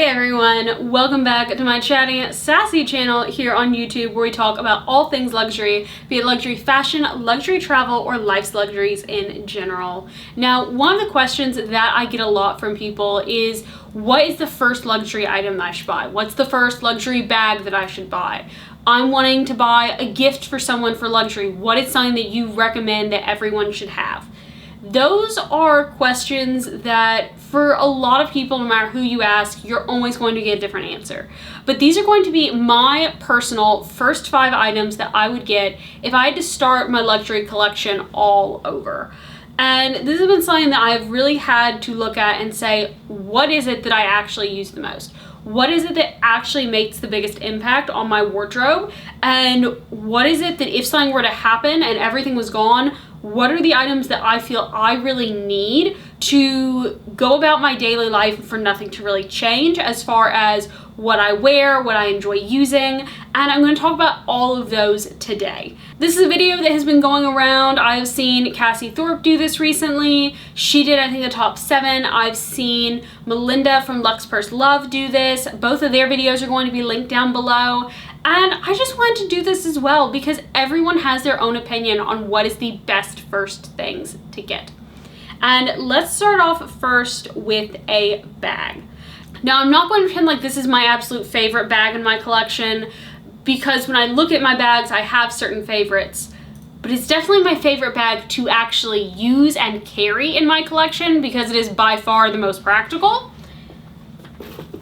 everyone, welcome back to my chatty, sassy channel here on YouTube, where we talk about all things luxury, be it luxury fashion, luxury travel, or life's luxuries in general. Now, one of the questions that I get a lot from people is, what is the first luxury item I should buy? What's the first luxury bag that I should buy? I'm wanting to buy a gift for someone for luxury. What is something that you recommend that everyone should have? Those are questions that for a lot of people, no matter who you ask, you're always going to get a different answer. But these are going to be my personal first 5 items that I would get if I had to start my luxury collection all over. And this has been something that I've really had to look at and say, what is it that I actually use the most? What is it that actually makes the biggest impact on my wardrobe? And what is it that if something were to happen and everything was gone, what are the items that I feel I really need to go about my daily life for nothing to really change as far as what I wear, what I enjoy using, and I'm going to talk about all of those today. This is a video that has been going around. I've seen Cassie Thorpe do this recently. She did, I think, the top 7. I've seen Melinda from Luxe Purse Love do this. Both of their videos are going to be linked down below. And I just wanted to do this as well because everyone has their own opinion on what is the best first things to get. And let's start off first with a bag. Now, I'm not going to pretend like this is my absolute favorite bag in my collection, because when I look at my bags, I have certain favorites. But it's definitely my favorite bag to actually use and carry in my collection because it is by far the most practical.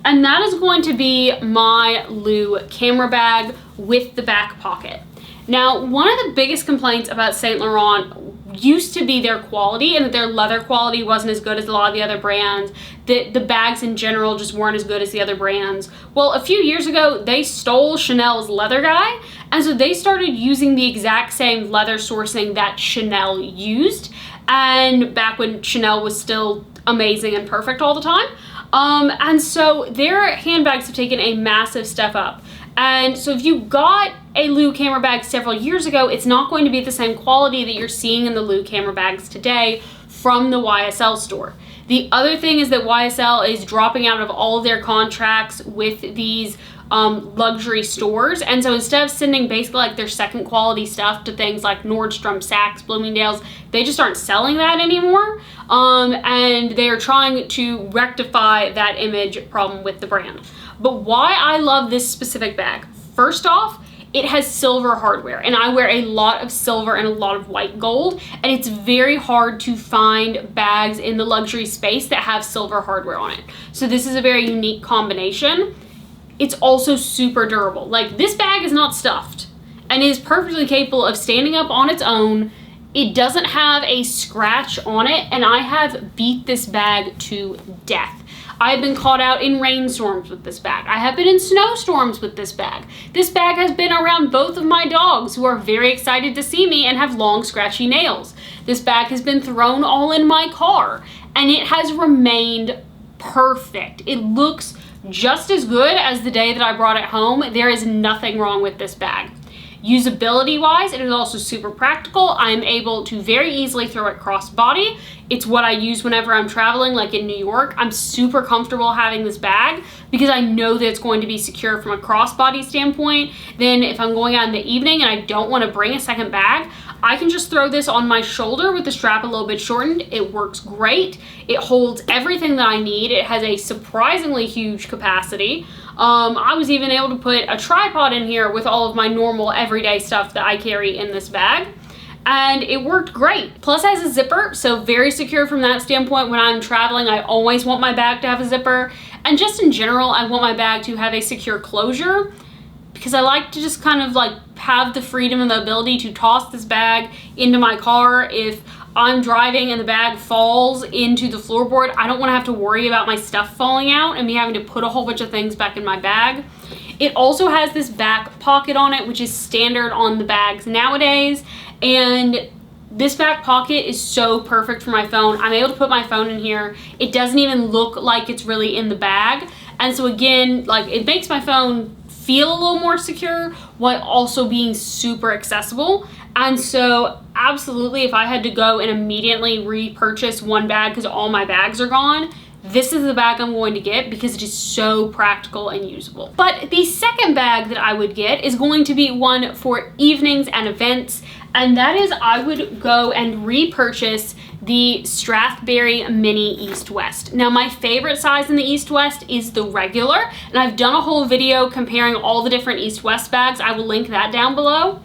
And that is going to be my Lou Camera Bag with the back pocket. Now, one of the biggest complaints about Saint Laurent used to be their quality, and that their leather quality wasn't as good as a lot of the other brands, that the bags in general just weren't as good as the other brands. Well, a few years ago, they stole Chanel's leather guy, and so they started using the exact same leather sourcing that Chanel used, and back when Chanel was still amazing and perfect all the time. And so their handbags have taken a massive step up. And so if you got a Lou Camera Bag several years ago, it's not going to be the same quality that you're seeing in the Lou Camera Bags today from the YSL store. The other thing is that YSL is dropping out of all of their contracts with these luxury stores, and so instead of sending basically like their second quality stuff to things like Nordstrom, Saks, Bloomingdale's, they just aren't selling that anymore, and they are trying to rectify that image problem with the brand. But why I love this specific bag, first off, it has silver hardware, and I wear a lot of silver and a lot of white gold, and it's very hard to find bags in the luxury space that have silver hardware on it. So this is a very unique combination. It's also super durable. Like, this bag is not stuffed and is perfectly capable of standing up on its own. It doesn't have a scratch on it, and I have beat this bag to death. I have been caught out in rainstorms with this bag. I have been in snowstorms with this bag. This bag has been around both of my dogs, who are very excited to see me and have long, scratchy nails. This bag has been thrown all in my car, and it has remained perfect. It looks just as good as the day that I brought it home. There is nothing wrong with this bag. Usability wise, it is also super practical. I'm able to very easily throw it cross-body. It's what I use whenever I'm traveling, like in New York. I'm super comfortable having this bag because I know that it's going to be secure from a cross-body standpoint. Then if I'm going out in the evening and I don't want to bring a second bag, I can just throw this on my shoulder with the strap a little bit shortened. It works great. It holds everything that I need. It has a surprisingly huge capacity. I was even able to put a tripod in here with all of my normal everyday stuff that I carry in this bag, and it worked great. Plus it has a zipper, so very secure from that standpoint. When I'm traveling, I always want my bag to have a zipper, and just in general, I want my bag to have a secure closure because I like to just kind of like have the freedom and the ability to toss this bag into my car. If I'm driving and the bag falls into the floorboard, I don't want to have to worry about my stuff falling out and me having to put a whole bunch of things back in my bag. It also has this back pocket on it, which is standard on the bags nowadays, and this back pocket is so perfect for my phone. I'm able to put my phone in here. It doesn't even look like it's really in the bag, and so again, like, it makes my phone feel a little more secure while also being super accessible. And so absolutely, if I had to go and immediately repurchase one bag because all my bags are gone, this is the bag I'm going to get because it is so practical and usable. But the second bag that I would get is going to be one for evenings and events, and that is I would go and repurchase the Strathberry Mini East West. Now my favorite size in the East West is the regular, and I've done a whole video comparing all the different East West bags. I will link that down below.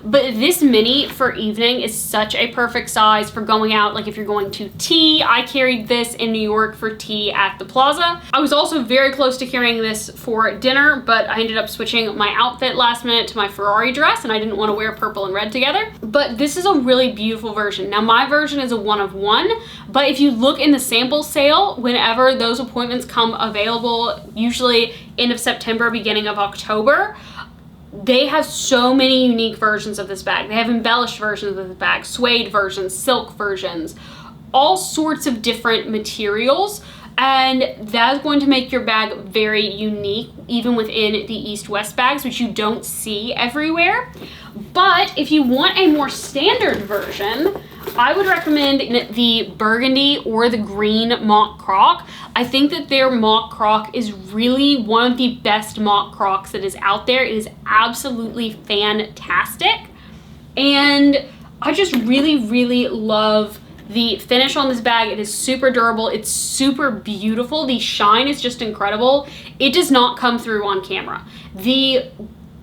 But this mini for evening is such a perfect size for going out, like if you're going to tea. I carried this in New York for tea at the Plaza. I was also very close to carrying this for dinner, but I ended up switching my outfit last minute to my Ferrari dress, and I didn't want to wear purple and red together. But this is a really beautiful version. Now my version is a 1 of 1, but if you look in the sample sale, whenever those appointments come available, usually end of September, beginning of October, they have so many unique versions of this bag. They have embellished versions of this bag, suede versions, silk versions, all sorts of different materials, and that's going to make your bag very unique even within the East-West bags, which you don't see everywhere. But if you want a more standard version, I would recommend the burgundy or the green mock croc. I think that their mock croc is really one of the best mock crocs that is out there. It is absolutely fantastic. And I just really love the finish on this bag. It is super durable. It's super beautiful. The shine is just incredible. It does not come through on camera. The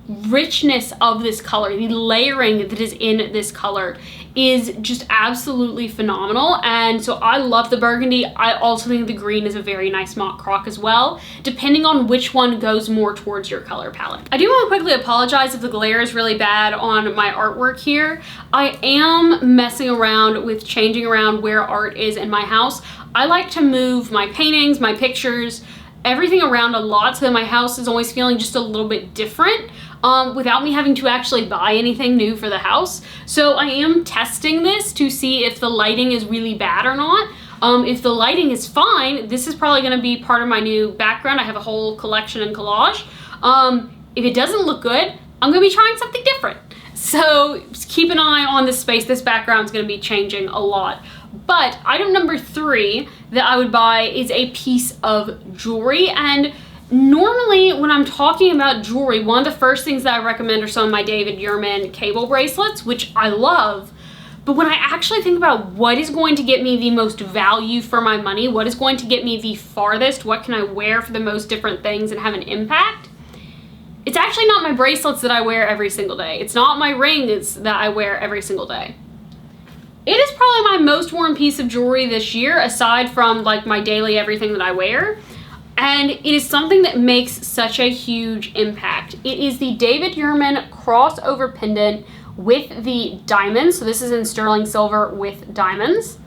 richness of this color, the layering that is in this color is just absolutely phenomenal. And so I love the burgundy. I also think the green is a very nice mock croc as well, depending on which one goes more towards your color palette. I do want to quickly apologize if the glare is really bad on my artwork here. I am messing around with changing around where art is in my house. I like to move my paintings, my pictures, everything around a lot, so that my house is always feeling just a little bit different without me having to actually buy anything new for the house. So I am testing this to see if the lighting is really bad or not. If the lighting is fine, this is probably going to be part of my new background. I have a whole collection and collage. If it doesn't look good, I'm going to be trying something different. So just keep an eye on this space. This background is going to be changing a lot. But item number 3 that I would buy is a piece of jewelry. And normally when I'm talking about jewelry, one of the first things that I recommend are some of my David Yurman cable bracelets, which I love. But when I actually think about what is going to get me the most value for my money, what is going to get me the farthest, what can I wear for the most different things and have an impact, it's actually not my bracelets that I wear every single day. It's not my rings that I wear every single day. It is probably my most worn piece of jewelry this year, aside from like my daily everything that I wear. And it is something that makes such a huge impact. It is the David Yurman crossover pendant with the diamonds. So this is in sterling silver with diamonds.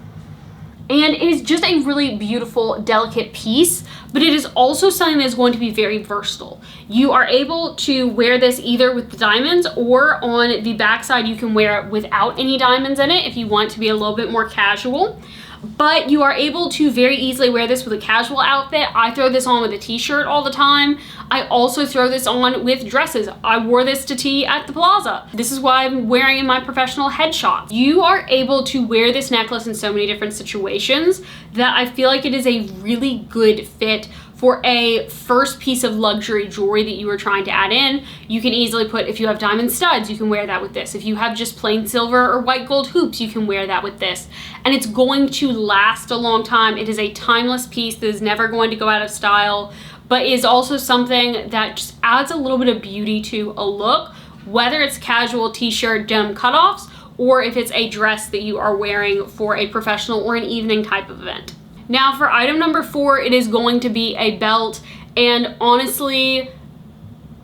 And it is just a really beautiful, delicate piece, but it is also something that is going to be very versatile. You are able to wear this either with the diamonds, or on the backside you can wear it without any diamonds in it if you want to be a little bit more casual. But you are able to very easily wear this with a casual outfit. I throw this on with a t-shirt all the time. I also throw this on with dresses. I wore this to tea at the Plaza. This is why I'm wearing in my professional headshots. You are able to wear this necklace in so many different situations that I feel like it is a really good fit for a first piece of luxury jewelry that you are trying to add in. You can easily put, if you have diamond studs, you can wear that with this. If you have just plain silver or white gold hoops, you can wear that with this. And it's going to last a long time. It is a timeless piece that is never going to go out of style, but is also something that just adds a little bit of beauty to a look, whether it's casual t-shirt, denim cutoffs, or if it's a dress that you are wearing for a professional or an evening type of event. Now for item number 4, it is going to be a belt, and honestly,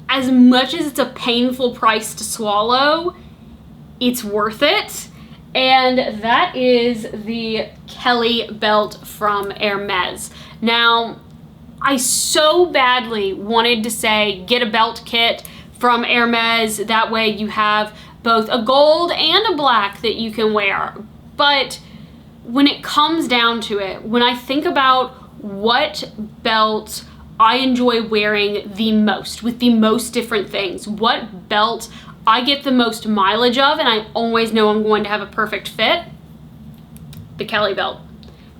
as much as it's a painful price to swallow, it's worth it. And that is the Kelly belt from Hermes. Now, I so badly wanted to say get a belt kit from Hermes, that way you have both a gold and a black that you can wear, but when it comes down to it, when I think about what belt I enjoy wearing the most, with the most different things, what belt I get the most mileage of and I always know I'm going to have a perfect fit, the Kelly belt.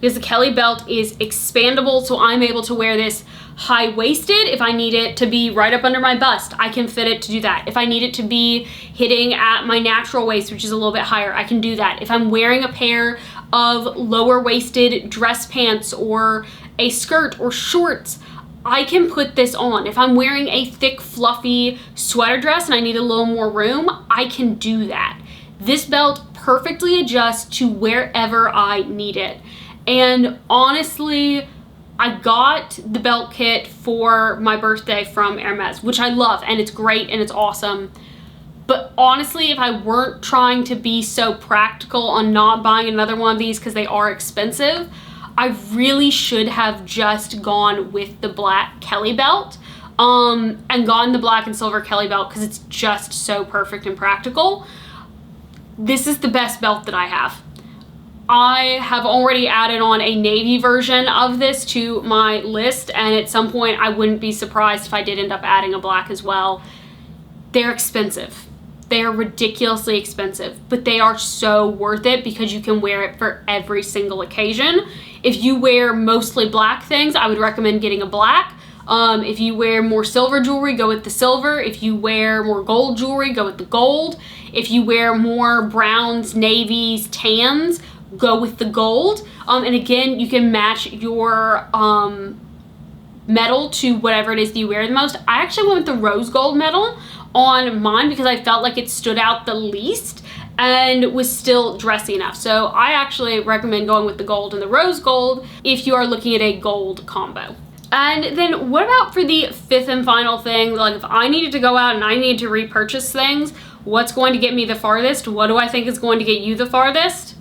because the Kelly belt is expandable, so I'm able to wear this high-waisted. If I need it to be right up under my bust, I can fit it to do that. If I need it to be hitting at my natural waist, which is a little bit higher, I can do that. If I'm wearing a pair of lower-waisted dress pants or a skirt or shorts, I can put this on. If I'm wearing a thick, fluffy sweater dress and I need a little more room, I can do that. This belt perfectly adjusts to wherever I need it. And honestly, I got the belt kit for my birthday from Hermes, which I love, and it's great and it's awesome. But honestly, if I weren't trying to be so practical on not buying another one of these because they are expensive, I really should have just gone with the black Kelly belt and gotten the black and silver Kelly belt because it's just so perfect and practical. This is the best belt that I have. I have already added on a navy version of this to my list, and at some point I wouldn't be surprised if I did end up adding a black as well. They're expensive. They are ridiculously expensive, but they are so worth it because you can wear it for every single occasion. If you wear mostly black things, I would recommend getting a black. If you wear more silver jewelry, go with the silver. If you wear more gold jewelry, go with the gold. If you wear more browns, navies, tans, go with the gold. And again, you can match your metal to whatever it is that you wear the most. I actually went with the rose gold metal on mine because I felt like it stood out the least and was still dressy enough. So I actually recommend going with the gold and the rose gold if you are looking at a gold combo. And then what about for the fifth and final thing? Like if I needed to go out and I needed to repurchase things, what's going to get me the farthest? What do I think is going to get you the farthest?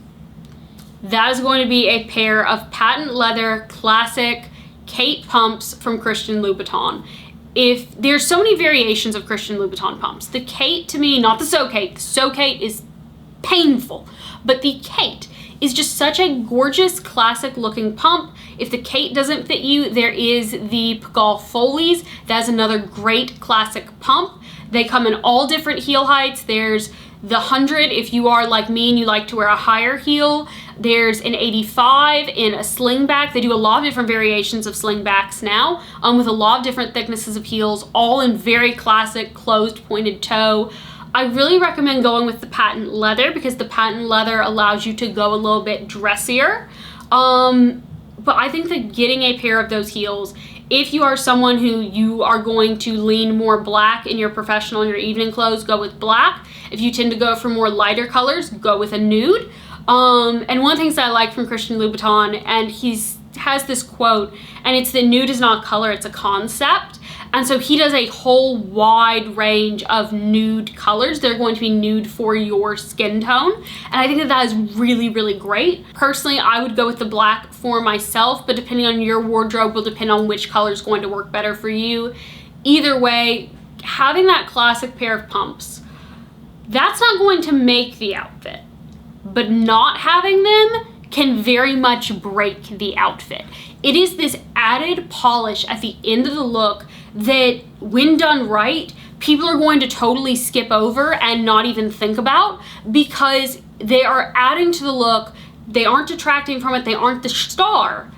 That is going to be a pair of patent leather classic Kate pumps from Christian Louboutin. If there's so many variations of Christian Louboutin pumps, the Kate to me, not the So Kate. The So Kate is painful, but the Kate is just such a gorgeous classic looking pump. If the Kate doesn't fit you, there is the Pigalle Foley's. That's another great classic pump. They come in all different heel heights. There's the 100 if you are like me and you like to wear a higher heel. There's an 85 in a slingback. They do a lot of different variations of slingbacks now with a lot of different thicknesses of heels, all in very classic closed pointed toe. I really recommend going with the patent leather because the patent leather allows you to go a little bit dressier. But I think that getting a pair of those heels, if you are someone who you are going to lean more black in your professional and your evening clothes, go with black. If you tend to go for more lighter colors, go with a nude. And one of the things that I like from Christian Louboutin, and he has this quote, and it's that nude is not color, it's a concept. And so he does a whole wide range of nude colors. They're going to be nude for your skin tone. And I think that that is really, really great. Personally, I would go with the black for myself, but depending on your wardrobe will depend on which color is going to work better for you. Either way, having that classic pair of pumps, that's not going to make the outfit, but not having them can very much break the outfit. It is this added polish at the end of the look that when done right, people are going to totally skip over and not even think about because they are adding to the look. They aren't detracting from it. They aren't the star,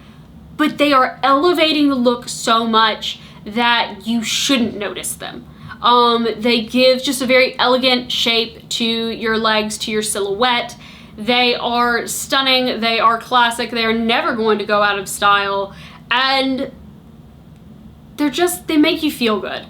but they are elevating the look so much that you shouldn't notice them. They give just a very elegant shape to your legs, to your silhouette. They are stunning. They are classic. They are never going to go out of style. And they make you feel good.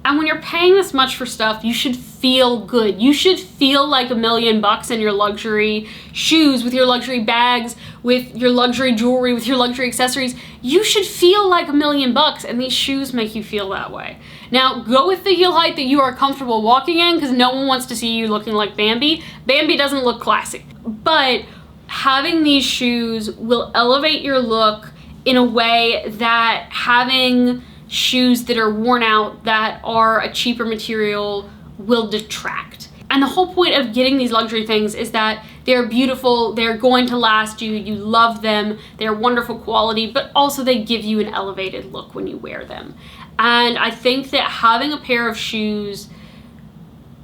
And when you're paying this much for stuff, you should feel good. You should feel like $1 million in your luxury shoes, with your luxury bags, with your luxury jewelry, with your luxury accessories. You should feel like $1 million, and these shoes make you feel that way. Now, go with the heel height that you are comfortable walking in, because no one wants to see you looking like Bambi. Bambi doesn't look classy. But having these shoes will elevate your look in a way that having shoes that are worn out, that are a cheaper material, will detract. And the whole point of getting these luxury things is that they're beautiful, they're going to last you, you love them, they're wonderful quality, but also they give you an elevated look when you wear them. And I think that having a pair of shoes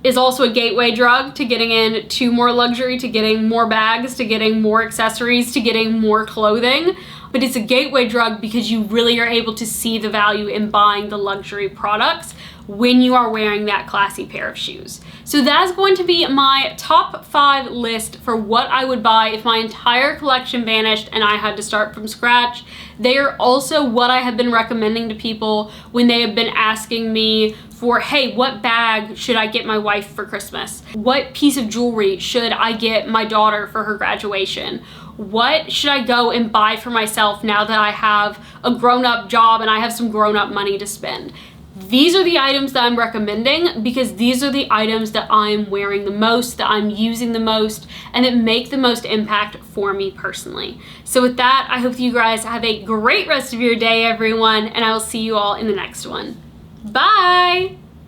is also a gateway drug to getting into more luxury, to getting more bags, to getting more accessories, to getting more clothing. But it's a gateway drug because you really are able to see the value in buying the luxury products when you are wearing that classy pair of shoes. So that's going to be my top 5 list for what I would buy if my entire collection vanished and I had to start from scratch. They are also what I have been recommending to people when they have been asking me for, hey, what bag should I get my wife for Christmas? What piece of jewelry should I get my daughter for her graduation? What should I go and buy for myself now that I have a grown-up job and I have some grown-up money to spend? These are the items that I'm recommending because these are the items that I'm wearing the most, that I'm using the most, and that make the most impact for me personally. So with that, I hope you guys have a great rest of your day, everyone, and I will see you all in the next one. Bye!